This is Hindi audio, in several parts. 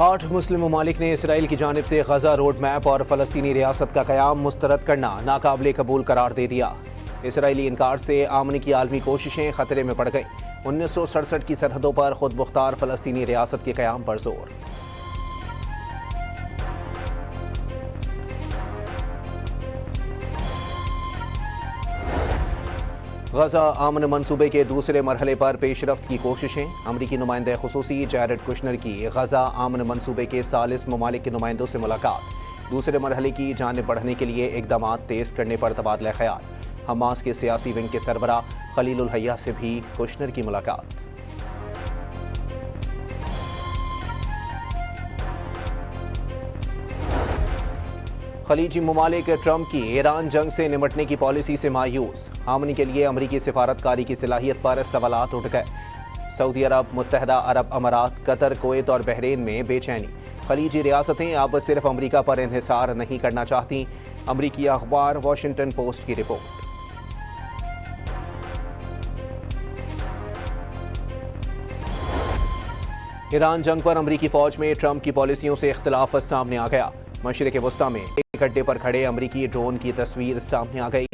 8 मुस्लिम ममालिक ने इसराइल की जानिब से गजा रोड मैप और फ़लस्तीनी रियासत का क़याम मुस्तरद करना नाकाबिले कबूल करार दे दिया। इसराइली इनकार से आमनी की आलमी कोशिशें खतरे में पड़ गई। 1967 की सरहदों पर खुद मुख्तार फ़लस्तीनी रियासत के क़याम पर जोर। गजा आमन मनसूबे के दूसरे मरहले पर पेशरफ्त की कोशिशें। अमरीकी नुमाइंदे खुसूसी जैरेड कुशनर की गजा आमन मनसूबे के सालिस ममालिक के नुमाइंदों से मुलाकात। दूसरे मरहले की जानिब बढ़ने के लिए इकदाम तेज करने पर तबादला ख्याल। हमास के सियासी विंग के सरबरा खलीलुल हय्या से भी कुशनर की मुलाकात। खलीजी ममालिक ट्रंप की ईरान जंग से निमटने की पॉलिसी से मायूस। आमनी के लिए अमरीकी सिफारतकारी की सलाहियत पर सवालात उठ गए। सऊदी अरब, मुत्तहदा अरब अमारात, कतर, कुवैत और बहरीन में बेचैनी। खलीजी रियासतें अब सिर्फ अमरीका पर इन्हिसार नहीं करना चाहती। अमरीकी अखबार वॉशिंगटन पोस्ट की रिपोर्ट। ईरान जंग पर अमरीकी फौज में ट्रंप की पॉलिसियों से इख्तिलाफ सामने आ गया। मशरिक़ वस्ता में एक अड्डे पर खड़े अमरीकी ड्रोन की तस्वीर सामने आ गई।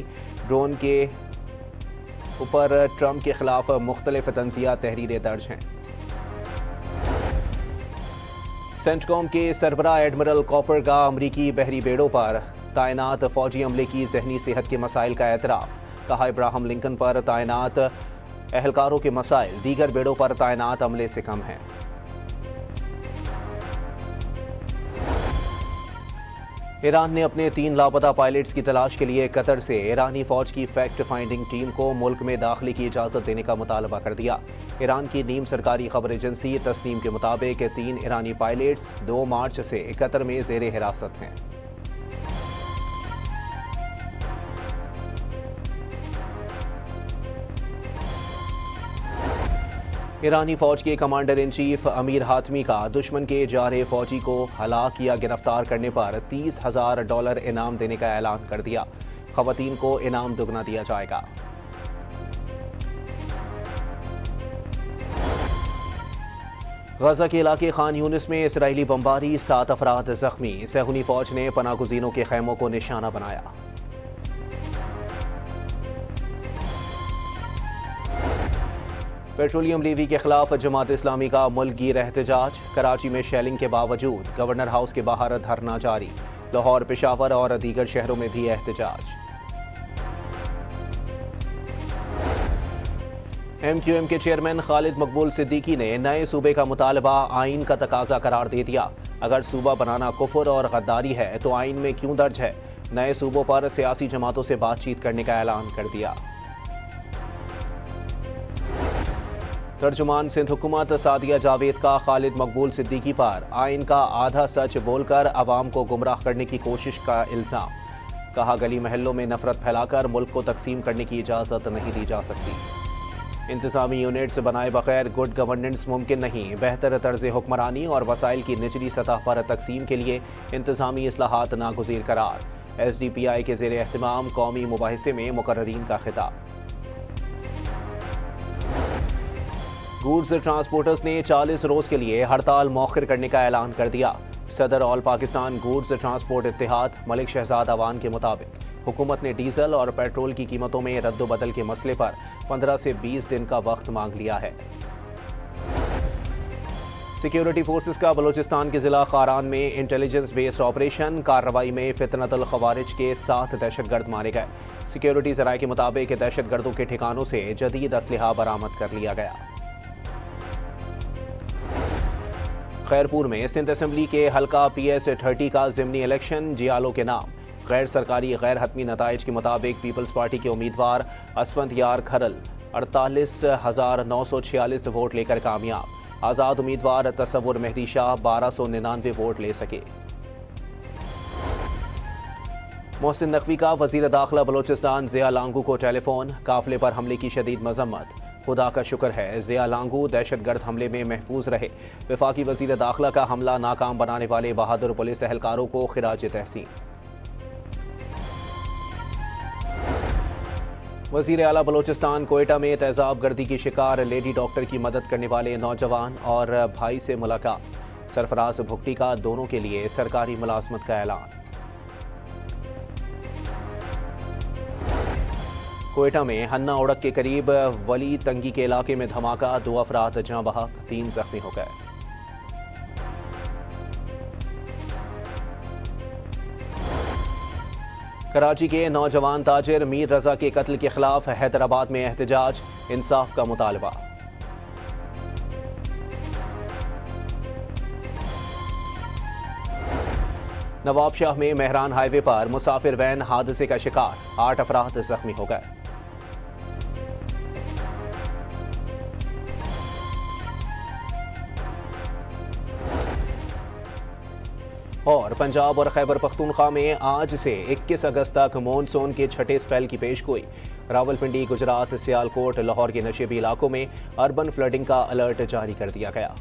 ड्रोन के ऊपर ट्रंप के खिलाफ मुख्तलिफ तंज़िया तहरीरें दर्ज हैं। सेंटकॉम के सरबरा एडमिरल कॉपर का अमरीकी बहरी बेड़ों पर तैनात फौजी अमले की जहनी सेहत के मसाइल का एतराफ़। कहा, इब्राहिम लिंकन पर तैनात एहलकारों के मसाइल दीगर बेड़ों पर तैनात अमले से कम हैं। ईरान ने अपने 3 लापता पायलट्स की तलाश के लिए कतर से ईरानी फौज की फैक्ट फाइंडिंग टीम को मुल्क में दाखिले की इजाज़त देने का मुतालबा कर दिया। ईरान की नीम सरकारी खबर एजेंसी तस्नीम के मुताबिक 3 ईरानी पायलट्स 2 मार्च से कतर में ज़ेरे हिरासत हैं। ईरानी फौज के कमांडर इन चीफ अमीर हातमी का दुश्मन के जा रहे फौजी को हलाक या गिरफ्तार करने पर $30,000 इनाम देने का ऐलान कर दिया। खवातीन को इनाम दुगना दिया जाएगा। गजा के इलाके खान यूनिस में इसराइली बमबारी, 7 अफराद जख्मी। सहूनी फौज ने पनागुज़ीनों के खैमों को निशाना बनाया। पेट्रोलियम लीवी के खिलाफ जमात इस्लामी का मुल्क गिर एहतजाज। कराची में शेलिंग के बावजूद गवर्नर हाउस के बाहर धरना जारी। लाहौर, पेशावर और दीगर शहरों में भी एहतजाज। MQM के चेयरमैन खालिद मकबूल सिद्दीकी ने नए सूबे का मुतालबा आइन का तकाजा करार दे दिया। अगर सूबा बनाना कुफ्र और गद्दारी है तो आइन में क्यों दर्ज है। नए सूबों पर सियासी जमातों से बातचीत करने का ऐलान कर दिया। तर्जुमान सिंध हुकूमत सादिया जावेद का खालिद मकबूल सिद्दीकी पर आइन का आधा सच बोलकर आवाम को गुमराह करने की कोशिश का इल्ज़ाम। कहा, गली महल्लों में नफरत फैलाकर मुल्क को तकसीम करने की इजाज़त नहीं दी जा सकती। इंतज़ामी यूनिट्स बनाए बगैर गुड गवर्नेंस मुमकिन नहीं। बेहतर तर्ज़ हुक्मरानी और वसाइल की निचली सतह पर तकसीम के लिए इंतज़ामी इस्लाहात नागुज़ीर करार। SDPI के ज़ेरे एहतमाम कौमी मुबाहिसे में मुकर्ररीन का खिताब। गुड्स ट्रांसपोर्टर्स ने 40 रोज़ के लिए हड़ताल मौखर करने का ऐलान कर दिया। सदर ऑल पाकिस्तान गुड्स ट्रांसपोर्ट इत्तेहाद मलिक शहजाद अवान के मुताबिक हुकूमत ने डीजल और पेट्रोल की कीमतों में रद्द-बदल के मसले पर 15 से 20 दिन का वक्त मांग लिया है। सिक्योरिटी फोर्सेस का बलूचिस्तान के जिला खारान में इंटेलिजेंस बेस्ड ऑपरेशन। कार्रवाई में फितनतुल खवारिज के 7 दहशतगर्द मारे गए। सिक्योरिटी ज़राए के मुताबिक दहशतगर्दों के ठिकानों से जदीद असलहा बरामद कर लिया गया। खैरपुर में सिंध असेंबली के हल्का PS-30 का ज़िमनी इलेक्शन जियालो के नाम। गैर सरकारी गैर हतमी नताइज के मुताबिक पीपल्स पार्टी के उम्मीदवार असफंत यार खरल 48,946 वोट लेकर कामयाब। आज़ाद उम्मीदवार तसव्वुर मेहदी शाह 1299 वोट ले सके। मोहसिन नकवी का वज़ीर दाखिला बलूचिस्तान ज़िया लांगू को टेलीफोन। काफिले पर हमले की शदीद मजम्मत। खुदा का शुक्र है ज़िया लांगू दहशतगर्द हमले में महफूज रहे। वफाकी वज़ीर दाखिला का हमला नाकाम बनाने वाले बहादुर पुलिस एहलकारों को खिराज तहसीन। वज़ीर आला बलूचिस्तान कोयटा में तेज़ाब गर्दी की शिकार लेडी डॉक्टर की मदद करने वाले नौजवान और भाई से मुलाकात। सरफराज भुगटी का दोनों के लिए सरकारी मुलाजमत का ऐलान। कोयटा में हन्ना उड़क के करीब वली तंगी के इलाके में धमाका, 2 अफराद जाँ बहक, 3 जख्मी हो गए। कराची के नौजवान ताजिर मीर रजा के कत्ल के खिलाफ हैदराबाद में एहतजाज, इंसाफ का मुतालबा। नवाबशाह में मेहरान हाईवे पर मुसाफिर वैन हादसे का शिकार, 8 अफराद जख्मी हो गए। और पंजाब और खैबर पख्तूनख्वा में आज से 21 अगस्त तक मॉनसून के छठे स्पेल की पेशगोई। रावलपिंडी, गुजरात, सियालकोट, लाहौर के नशेबी इलाकों में अर्बन फ्लडिंग का अलर्ट जारी कर दिया गया।